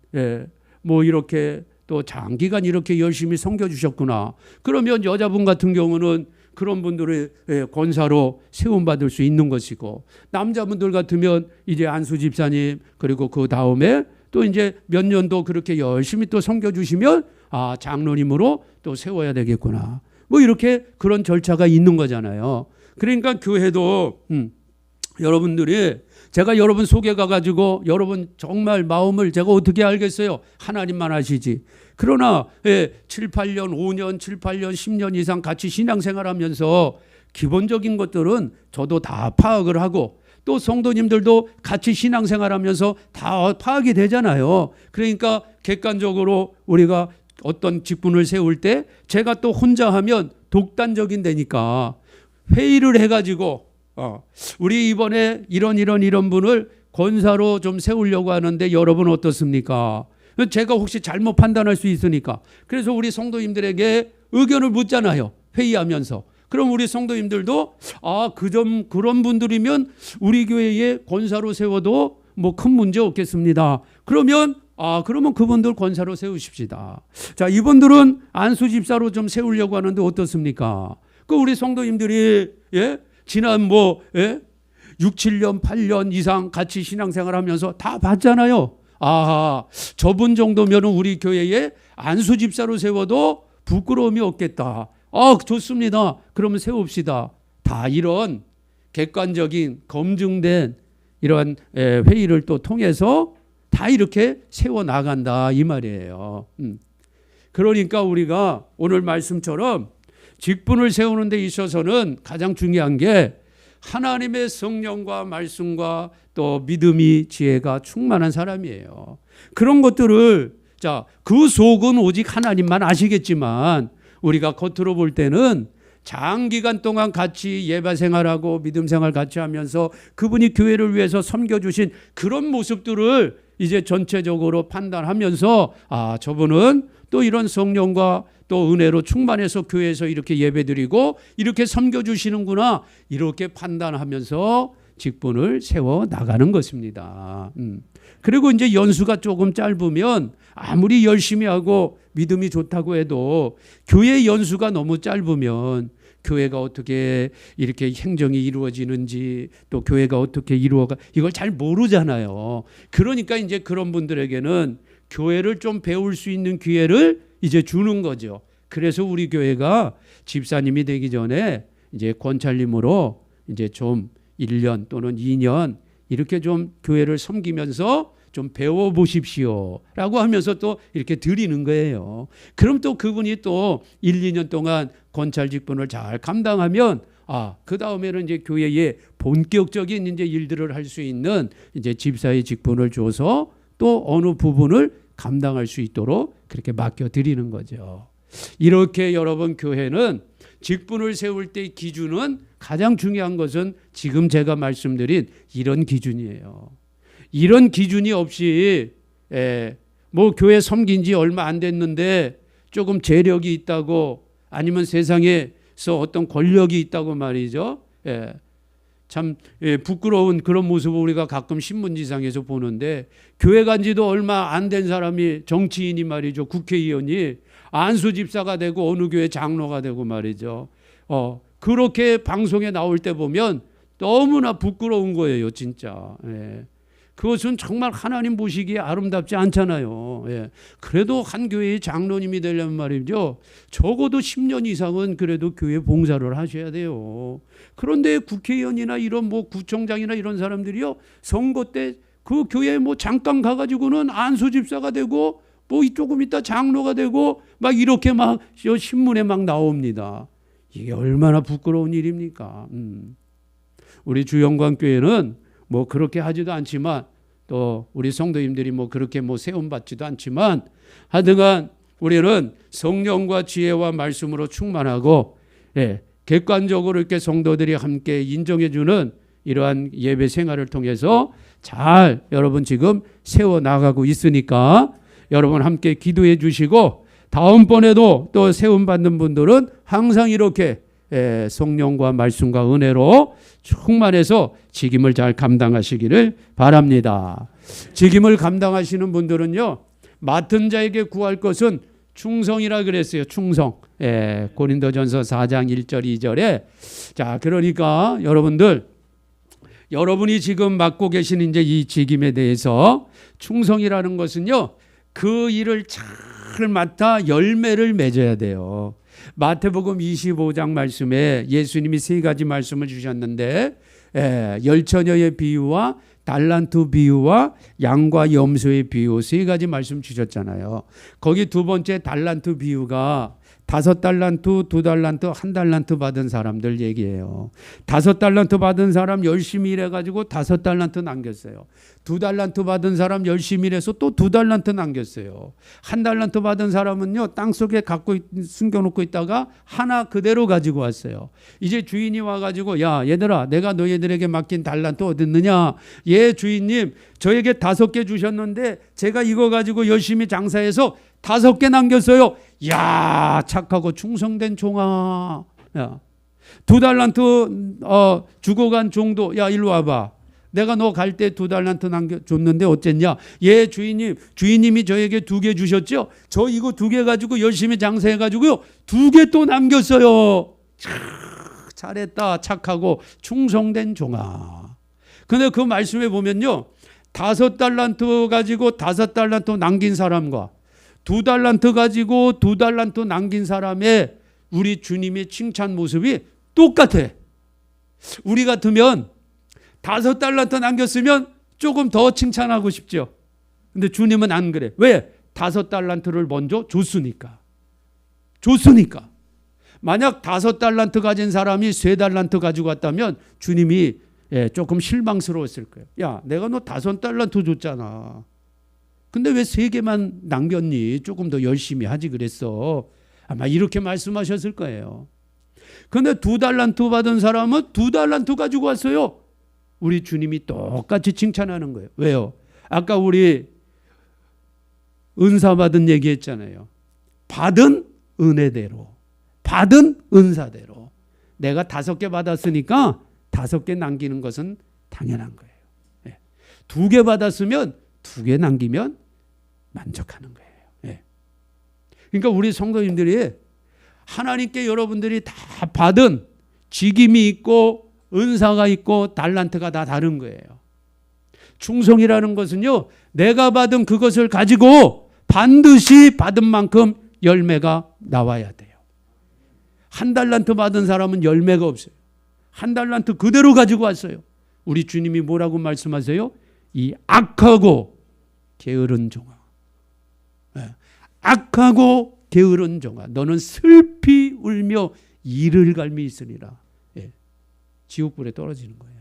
뭐 이렇게 또 장기간 이렇게 열심히 섬겨주셨구나. 그러면 여자분 같은 경우는 그런 분들의 권사로 세움받을 수 있는 것이고, 남자분들 같으면 이제 안수 집사님, 그리고 그 다음에 또 이제 몇 년도 그렇게 열심히 또 섬겨주시면 장로님으로 또 세워야 되겠구나. 뭐 이렇게 그런 절차가 있는 거잖아요. 그러니까 교회도 여러분들이 제가 여러분 속에 가가지고 여러분 정말 마음을 제가 어떻게 알겠어요? 하나님만 아시지. 그러나 7, 8년, 5년, 7, 8년, 10년 이상 같이 신앙생활하면서 기본적인 것들은 저도 다 파악을 하고 또 성도님들도 같이 신앙생활하면서 다 파악이 되잖아요. 그러니까 객관적으로 우리가 어떤 직분을 세울 때 제가 또 혼자 하면 독단적인 데니까 회의를 해가지고 우리 이번에 이런 분을 권사로 좀 세우려고 하는데 여러분 어떻습니까? 제가 혹시 잘못 판단할 수 있으니까. 그래서 우리 성도님들에게 의견을 묻잖아요. 회의하면서. 그럼 우리 성도님들도 그런 분들이면 우리 교회에 권사로 세워도 뭐 큰 문제 없겠습니다. 그러면 그분들 권사로 세우십시다. 자, 이분들은 안수 집사로 좀 세우려고 하는데 어떻습니까? 그 우리 성도님들이 지난 6, 7년, 8년 이상 같이 신앙생활하면서 다 봤잖아요. 저분 정도면 우리 교회에 안수 집사로 세워도 부끄러움이 없겠다. 좋습니다. 그러면 세웁시다. 다 이런 객관적인 검증된 이런 회의를 또 통해서 다 이렇게 세워나간다 이 말이에요. 그러니까 우리가 오늘 말씀처럼 직분을 세우는 데 있어서는 가장 중요한 게 하나님의 성령과 말씀과 또 믿음이 지혜가 충만한 사람이에요. 그런 것들을 그 속은 오직 하나님만 아시겠지만 우리가 겉으로 볼 때는 장기간 동안 같이 예배 생활하고 믿음 생활 같이 하면서 그분이 교회를 위해서 섬겨주신 그런 모습들을 이제 전체적으로 판단하면서 저분은 또 이런 성령과 또 은혜로 충만해서 교회에서 이렇게 예배드리고 이렇게 섬겨주시는구나 이렇게 판단하면서 직분을 세워 나가는 것입니다. 그리고 이제 연수가 조금 짧으면 아무리 열심히 하고 믿음이 좋다고 해도 교회 연수가 너무 짧으면 교회가 어떻게 이렇게 행정이 이루어지는지 또 교회가 어떻게 이루어가 이걸 잘 모르잖아요. 그러니까 이제 그런 분들에게는 교회를 좀 배울 수 있는 기회를 이제 주는 거죠. 그래서 우리 교회가 집사님이 되기 전에 이제 권찰님으로 이제 좀 1년 또는 2년 이렇게 좀 교회를 섬기면서 좀 배워보십시오 라고 하면서 또 이렇게 드리는 거예요. 그럼 또 그분이 또 1, 2년 동안 권찰 직분을 잘 감당하면 그 다음에는 이제 교회에 본격적인 이제 일들을 할 수 있는 이제 집사의 직분을 줘서 또 어느 부분을 감당할 수 있도록 그렇게 맡겨 드리는 거죠. 이렇게 여러분 교회는 직분을 세울 때 기준은 가장 중요한 것은 지금 제가 말씀드린 이런 기준이에요. 이런 기준이 없이 뭐 교회 섬긴 지 얼마 안 됐는데 조금 재력이 있다고 아니면 세상에서 어떤 권력이 있다고 말이죠. 참 부끄러운 그런 모습을 우리가 가끔 신문지상에서 보는데 교회 간 지도 얼마 안 된 사람이 정치인이 말이죠. 국회의원이 안수집사가 되고 어느 교회 장로가 되고 말이죠. 그렇게 방송에 나올 때 보면 너무나 부끄러운 거예요. 진짜. 그것은 정말 하나님 보시기에 아름답지 않잖아요. 그래도 한 교회의 장로님이 되려면 말이죠. 적어도 10년 이상은 그래도 교회 봉사를 하셔야 돼요. 그런데 국회의원이나 이런 뭐 구청장이나 이런 사람들이요. 선거 때 그 교회에 뭐 잠깐 가가지고는 안수집사가 되고 뭐 조금 있다 장로가 되고 막 이렇게 막 신문에 막 나옵니다. 이게 얼마나 부끄러운 일입니까? 우리 주영광교회는 뭐 그렇게 하지도 않지만 또 우리 성도님들이 뭐 그렇게 뭐 세움받지도 않지만 하여간 우리는 성령과 지혜와 말씀으로 충만하고 객관적으로 이렇게 성도들이 함께 인정해주는 이러한 예배 생활을 통해서 잘 여러분 지금 세워나가고 있으니까 여러분 함께 기도해 주시고 다음번에도 또 세움받는 분들은 항상 이렇게 성령과 말씀과 은혜로 충만해서 직임을 잘 감당하시기를 바랍니다. 직임을 감당하시는 분들은요. 맡은 자에게 구할 것은 충성이라 그랬어요. 충성. 고린도전서 4장 1절 2절에 자 그러니까 여러분이 지금 맡고 계신 이제 이 직임에 대해서 충성이라는 것은요. 그 일을 잘 맡아 열매를 맺어야 돼요. 마태복음 25장 말씀에 예수님이 세 가지 말씀을 주셨는데 열처녀의 비유와 달란트 비유와 양과 염소의 비유 세 가지 말씀 주셨잖아요. 거기 두 번째 달란트 비유가 5달란트, 2달란트, 1달란트 받은 사람들 얘기예요. 5달란트 받은 사람 열심히 일해가지고 5달란트 남겼어요. 2달란트 받은 사람 열심히 일해서 또 2달란트 남겼어요. 1달란트 받은 사람은요, 땅속에 숨겨놓고 있다가 하나 그대로 가지고 왔어요. 이제 주인이 와가지고 야 얘들아, 내가 너희들에게 맡긴 달란트 어딨느냐? 예 주인님, 저에게 5개 주셨는데 제가 이거 가지고 열심히 장사해서 5개 남겼어요. 야, 착하고 충성된 종아. 야, 2달란트 주고 간 종도, 야 일로 와봐. 내가 너 갈 때 2달란트 남겨줬는데 어쨌냐? 예 주인님, 주인님이 저에게 2개 주셨죠? 저 이거 2개 가지고 열심히 장사해가지고요 2개 또 남겼어요. 잘했다, 착하고 충성된 종아. 근데 그 말씀에 보면요, 5달란트 가지고 5달란트 남긴 사람과 2달란트 가지고 2달란트 남긴 사람의 우리 주님의 칭찬 모습이 똑같아. 우리 같으면 5달란트 남겼으면 조금 더 칭찬하고 싶죠. 근데 주님은 안 그래. 왜? 5달란트를 먼저 줬으니까. 만약 5달란트 가진 사람이 3달란트 가지고 왔다면 주님이 조금 실망스러웠을 거예요. 야, 내가 너 5달란트 줬잖아. 근데 왜 3개만 남겼니? 조금 더 열심히 하지 그랬어. 아마 이렇게 말씀하셨을 거예요. 근데 2달란트 받은 사람은 2달란트 가지고 왔어요. 우리 주님이 똑같이 칭찬하는 거예요. 왜요? 아까 우리 은사 받은 얘기했잖아요. 받은 은혜대로, 받은 은사대로. 내가 5개 받았으니까 5개 남기는 것은 당연한 거예요. 2개 받았으면 2개 남기면 만족하는 거예요. 그러니까 우리 성도님들이 하나님께 여러분들이 다 받은 직임이 있고 은사가 있고 달란트가 다 다른 거예요. 충성이라는 것은요, 내가 받은 그것을 가지고 반드시 받은 만큼 열매가 나와야 돼요. 1달란트 받은 사람은 열매가 없어요. 1달란트 그대로 가지고 왔어요. 우리 주님이 뭐라고 말씀하세요? 이 악하고 게으른 종아. 악하고 게으른 종아, 너는 슬피 울며 이를 갈미 있으리라. 지옥불에 떨어지는 거예요.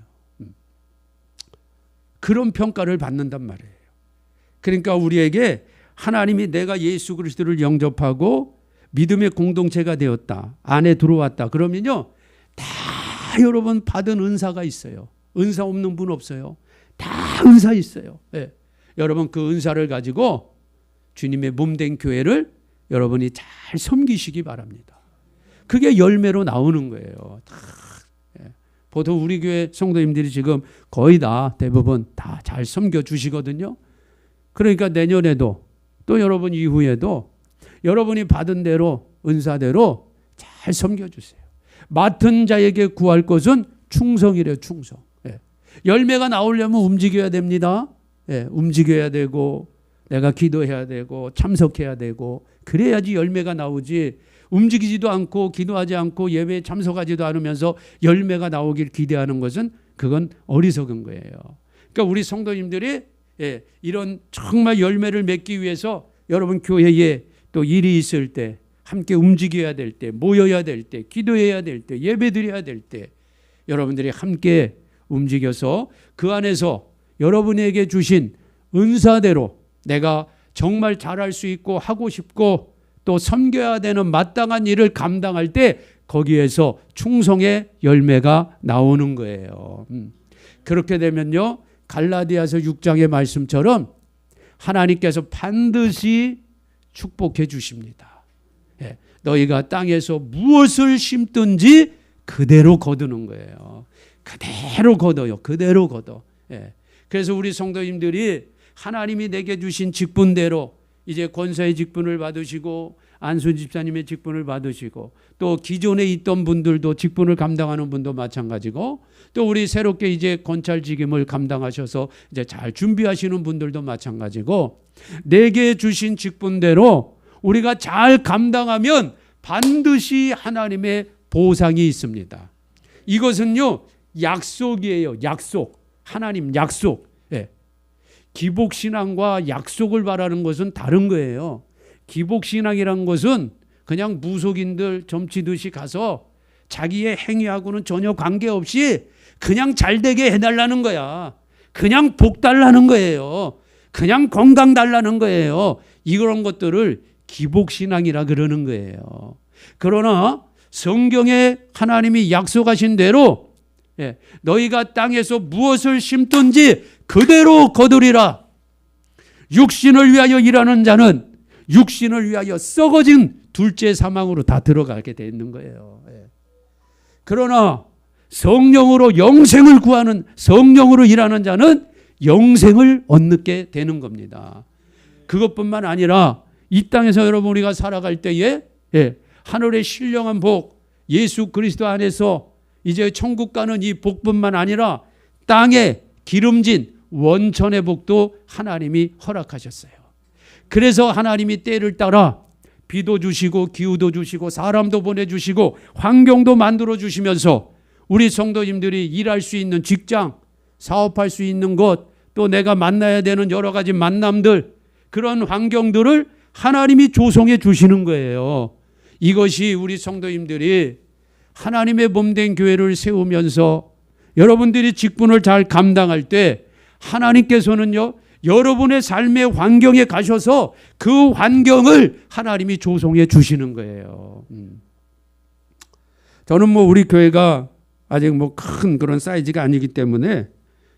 그런 평가를 받는단 말이에요. 그러니까 우리에게 하나님이 내가 예수 그리스도를 영접하고 믿음의 공동체가 되었다, 안에 들어왔다 그러면요, 다 여러분 받은 은사가 있어요. 은사 없는 분 없어요. 다 은사 있어요. 여러분 그 은사를 가지고 주님의 몸된 교회를 여러분이 잘 섬기시기 바랍니다. 그게 열매로 나오는 거예요. 보통 우리 교회 성도님들이 지금 거의 다 대부분 다 잘 섬겨 주시거든요. 그러니까 내년에도 또 여러분 이후에도 여러분이 받은 대로 은사대로 잘 섬겨 주세요. 맡은 자에게 구할 것은 충성이래요. 충성. 열매가 나오려면 움직여야 됩니다. 움직여야 되고 내가 기도해야 되고 참석해야 되고 그래야지 열매가 나오지. 움직이지도 않고 기도하지 않고 예배에 참석하지도 않으면서 열매가 나오길 기대하는 것은 그건 어리석은 거예요. 그러니까 우리 성도님들이 이런 정말 열매를 맺기 위해서 여러분 교회에 또 일이 있을 때 함께 움직여야 될 때, 모여야 될 때, 기도해야 될 때, 예배드려야 될 때 여러분들이 함께 움직여서 그 안에서 여러분에게 주신 은사대로 내가 정말 잘할 수 있고 하고 싶고 또 섬겨야 되는 마땅한 일을 감당할 때 거기에서 충성의 열매가 나오는 거예요. 그렇게 되면요, 갈라디아서 6장의 말씀처럼 하나님께서 반드시 축복해 주십니다. 너희가 땅에서 무엇을 심든지 그대로 거두는 거예요. 그대로 거둬요. 그대로 거둬. 그래서 우리 성도님들이 하나님이 내게 주신 직분대로 이제 권사의 직분을 받으시고 안수 집사님의 직분을 받으시고 또 기존에 있던 분들도 직분을 감당하는 분도 마찬가지고 또 우리 새롭게 이제 권찰 직임을 감당하셔서 이제 잘 준비하시는 분들도 마찬가지고 내게 주신 직분대로 우리가 잘 감당하면 반드시 하나님의 보상이 있습니다. 이것은요, 약속이에요. 약속. 하나님 약속. 예. 기복신앙과 약속을 바라는 것은 다른 거예요. 기복신앙이란 것은 그냥 무속인들 점치듯이 가서 자기의 행위하고는 전혀 관계없이 그냥 잘되게 해달라는 거야. 그냥 복 달라는 거예요. 그냥 건강 달라는 거예요. 이런 것들을 기복신앙이라 그러는 거예요. 그러나 성경에 하나님이 약속하신 대로 너희가 땅에서 무엇을 심든지 그대로 거두리라. 육신을 위하여 일하는 자는 육신을 위하여 썩어진 둘째 사망으로 다 들어가게 되는 거예요. 그러나 성령으로 영생을 구하는, 성령으로 일하는 자는 영생을 얻게 되는 겁니다. 그것뿐만 아니라 이 땅에서 여러분 우리가 살아갈 때에 하늘의 신령한 복, 예수 그리스도 안에서 이제 천국 가는 이 복뿐만 아니라 땅에 기름진 원천의 복도 하나님이 허락하셨어요. 그래서 하나님이 때를 따라 비도 주시고 기후도 주시고 사람도 보내주시고 환경도 만들어 주시면서 우리 성도님들이 일할 수 있는 직장, 사업할 수 있는 곳, 또 내가 만나야 되는 여러 가지 만남들, 그런 환경들을 하나님이 조성해 주시는 거예요. 이것이 우리 성도님들이 하나님의 몸된 교회를 세우면서 여러분들이 직분을 잘 감당할 때 하나님께서는요, 여러분의 삶의 환경에 가셔서 그 환경을 하나님이 조성해 주시는 거예요. 저는 우리 교회가 아직 큰 그런 사이즈가 아니기 때문에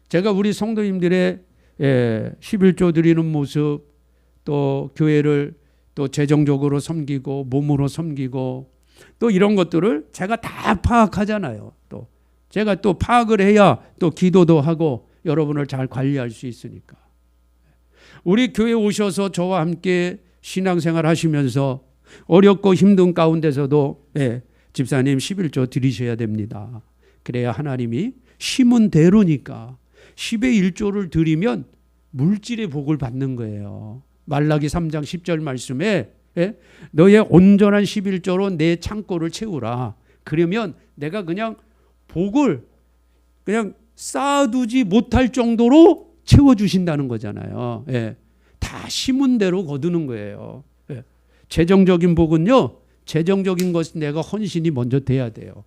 제가 우리 성도님들의 11조 드리는 모습, 또 교회를 또 재정적으로 섬기고 몸으로 섬기고 또 이런 것들을 제가 다 파악하잖아요. 또 제가 또 파악을 해야 또 기도도 하고 여러분을 잘 관리할 수 있으니까. 우리 교회 오셔서 저와 함께 신앙생활 하시면서 어렵고 힘든 가운데서도 집사님 11조 드리셔야 됩니다. 그래야 하나님이 심은 대로니까 10의 1조를 드리면 물질의 복을 받는 거예요. 말라기 3장 10절 말씀에 너의 온전한 11조로 내 창고를 채우라. 그러면 내가 그냥 복을 그냥 쌓아두지 못할 정도로 채워주신다는 거잖아요. 다 심은 대로 거두는 거예요. 재정적인 복은요, 재정적인 것은 내가 헌신이 먼저 돼야 돼요.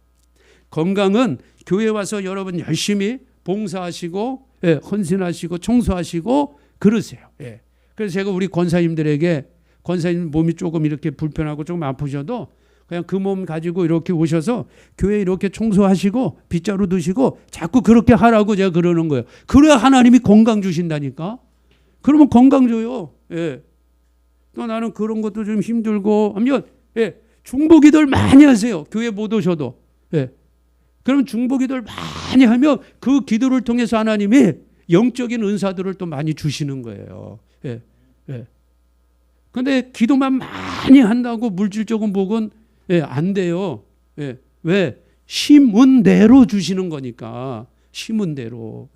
건강은 교회 와서 여러분 열심히 봉사하시고 헌신하시고 청소하시고 그러세요. 그래서 제가 우리 권사님들에게, 권사님 몸이 조금 이렇게 불편하고 조금 아프셔도 그냥 그 몸 가지고 이렇게 오셔서 교회 이렇게 청소하시고 빗자루 드시고 자꾸 그렇게 하라고 제가 그러는 거예요. 그래야 하나님이 건강 주신다니까. 그러면 건강 줘요. 또 나는 그런 것도 좀 힘들고 하면 중보기도를 많이 하세요. 교회 못 오셔도. 그럼 중보기도를 많이 하면 그 기도를 통해서 하나님이 영적인 은사들을 또 많이 주시는 거예요. 그런데 기도만 많이 한다고 물질적인 복은 안 돼요. 왜? 심은 대로 주시는 거니까. 심은 대로.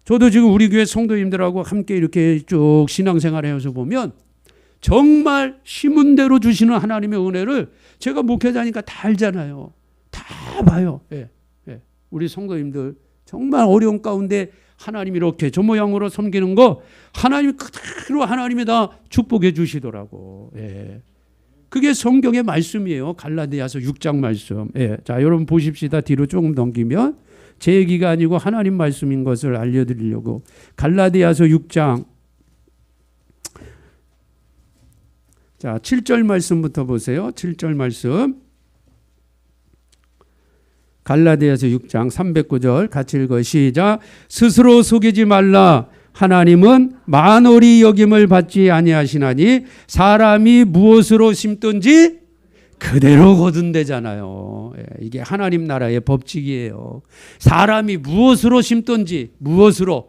저도 지금 우리 교회 성도님들하고 함께 이렇게 쭉 신앙생활을 해서 보면 정말 심은 대로 주시는 하나님의 은혜를 제가 목회자니까 다 알잖아요. 다 봐요. 우리 성도님들 정말 어려운 가운데 하나님이 이렇게 저 모양으로 섬기는 거 하나님이 그대로 하나님이 다 축복해 주시더라고. 그게 성경의 말씀이에요. 갈라디아서 6장 말씀. 자, 여러분 보십시다. 뒤로 조금 넘기면 제 얘기가 아니고 하나님 말씀인 것을 알려드리려고. 갈라디아서 6장 자 7절 말씀부터 보세요. 7절 말씀. 갈라디아서 6장 309절 같이 읽어 시작. 스스로 속이지 말라. 하나님은 만홀히 여김을 받지 아니하시나니 사람이 무엇으로 심든지 그대로 거둔대잖아요. 이게 하나님 나라의 법칙이에요. 사람이 무엇으로 심든지 무엇으로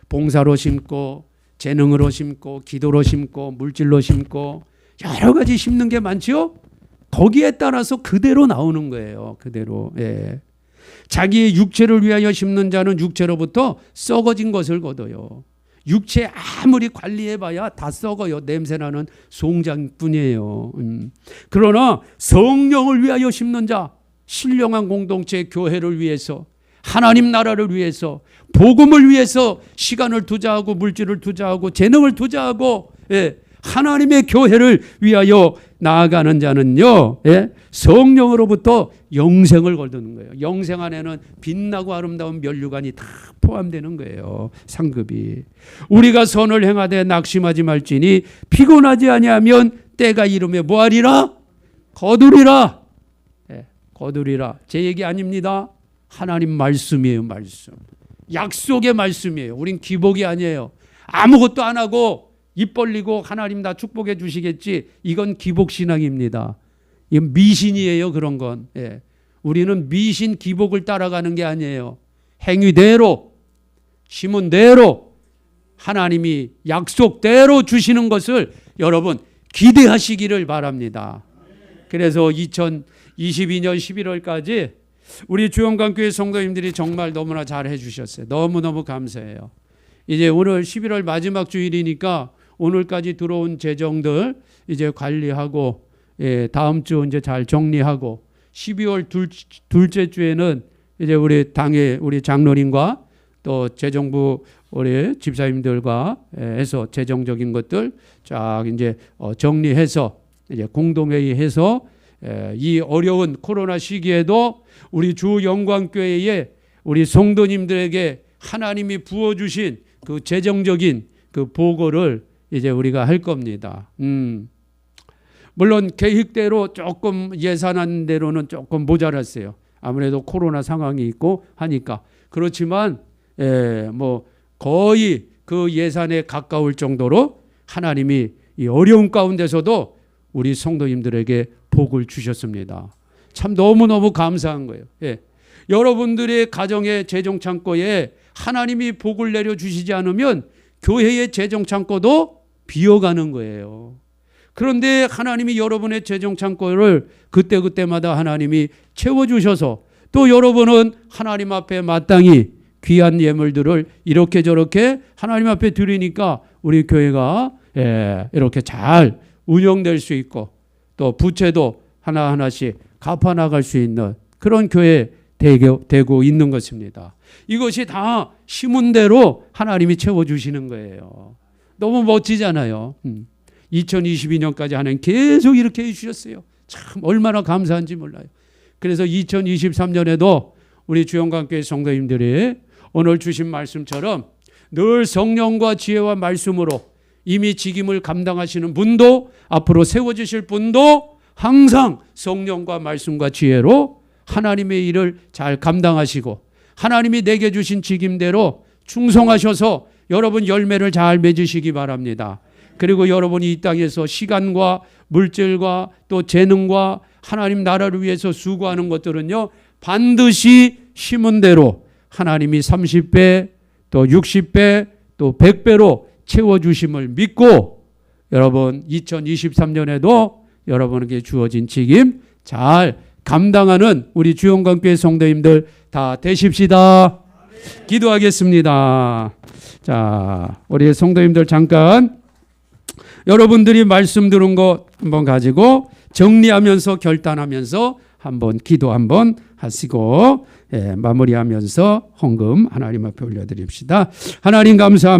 봉사로 심고 재능으로 심고 기도로 심고 물질로 심고 여러 가지 심는 게 많죠. 거기에 따라서 그대로 나오는 거예요. 그대로. 자기의 육체를 위하여 심는 자는 육체로부터 썩어진 것을 거둬요. 육체 아무리 관리해봐야 다 썩어요. 냄새나는 송장뿐이에요. 그러나 성령을 위하여 심는 자, 신령한 공동체 교회를 위해서, 하나님 나라를 위해서, 복음을 위해서 시간을 투자하고 물질을 투자하고 재능을 투자하고 하나님의 교회를 위하여 나아가는 자는요, 성령으로부터 영생을 거두는 거예요. 영생 안에는 빛나고 아름다운 면류관이 다 포함되는 거예요. 상급이. 우리가 선을 행하되 낙심하지 말지니 피곤하지 아니하면 때가 이르며 뭐하리라? 거두리라. 거두리라. 제 얘기 아닙니다. 하나님 말씀이에요. 말씀. 약속의 말씀이에요. 우린 기복이 아니에요. 아무것도 안 하고 입 벌리고 하나님 다 축복해 주시겠지. 이건 기복신앙입니다. 이건 미신이에요. 그런 건. 우리는 미신 기복을 따라가는 게 아니에요. 행위대로, 심은대로 하나님이 약속대로 주시는 것을 여러분 기대하시기를 바랍니다. 그래서 2022년 11월까지 우리 주영강교회 성도님들이 정말 너무나 잘해 주셨어요. 너무너무 감사해요. 이제 오늘 11월 마지막 주일이니까 오늘까지 들어온 재정들 이제 관리하고 다음 주 이제 잘 정리하고 12월 둘째 주에는 이제 우리 당의 우리 장로님과 또 재정부 우리 집사님들과 해서 재정적인 것들 쫙 이제 정리해서 이제 공동회의해서 이 어려운 코로나 시기에도 우리 주 영광교회에 우리 성도님들에게 하나님이 부어주신 그 재정적인 그 보고를 이제 우리가 할 겁니다. 물론 계획대로 조금 예산한 대로는 조금 모자랐어요. 아무래도 코로나 상황이 있고 하니까. 그렇지만 뭐 거의 그 예산에 가까울 정도로 하나님이 이 어려운 가운데서도 우리 성도님들에게 복을 주셨습니다. 참 너무너무 감사한 거예요. 여러분들의 가정의 재정창고에 하나님이 복을 내려주시지 않으면 교회의 재정창고도 비어가는 거예요. 그런데 하나님이 여러분의 재정창고를 그때그때마다 하나님이 채워주셔서 또 여러분은 하나님 앞에 마땅히 귀한 예물들을 이렇게 저렇게 하나님 앞에 드리니까 우리 교회가 이렇게 잘 운영될 수 있고 또 부채도 하나하나씩 갚아나갈 수 있는 그런 교회 되고 있는 것입니다. 이것이 다 심은 대로 하나님이 채워주시는 거예요. 너무 멋지잖아요. 2022년까지 하나님 계속 이렇게 해주셨어요. 참 얼마나 감사한지 몰라요. 그래서 2023년에도 우리 주영광교회 성도님들이 오늘 주신 말씀처럼 늘 성령과 지혜와 말씀으로 이미 직임을 감당하시는 분도 앞으로 세워주실 분도 항상 성령과 말씀과 지혜로 하나님의 일을 잘 감당하시고 하나님이 내게 주신 직임대로 충성하셔서 여러분 열매를 잘 맺으시기 바랍니다. 그리고 여러분이 이 땅에서 시간과 물질과 또 재능과 하나님 나라를 위해서 수고하는 것들은요 반드시 심은 대로 하나님이 30배 또 60배 또 100배로 채워주심을 믿고 여러분 2023년에도 여러분에게 주어진 책임 잘 감당하는 우리 주영광교회 성도님들 다 되십시다. 기도하겠습니다. 자, 우리 성도님들 잠깐 여러분들이 말씀 들은 거 한번 가지고 정리하면서 결단하면서 한번 기도 한번 하시고 마무리하면서 헌금 하나님 앞에 올려드립시다. 하나님 감사합니다.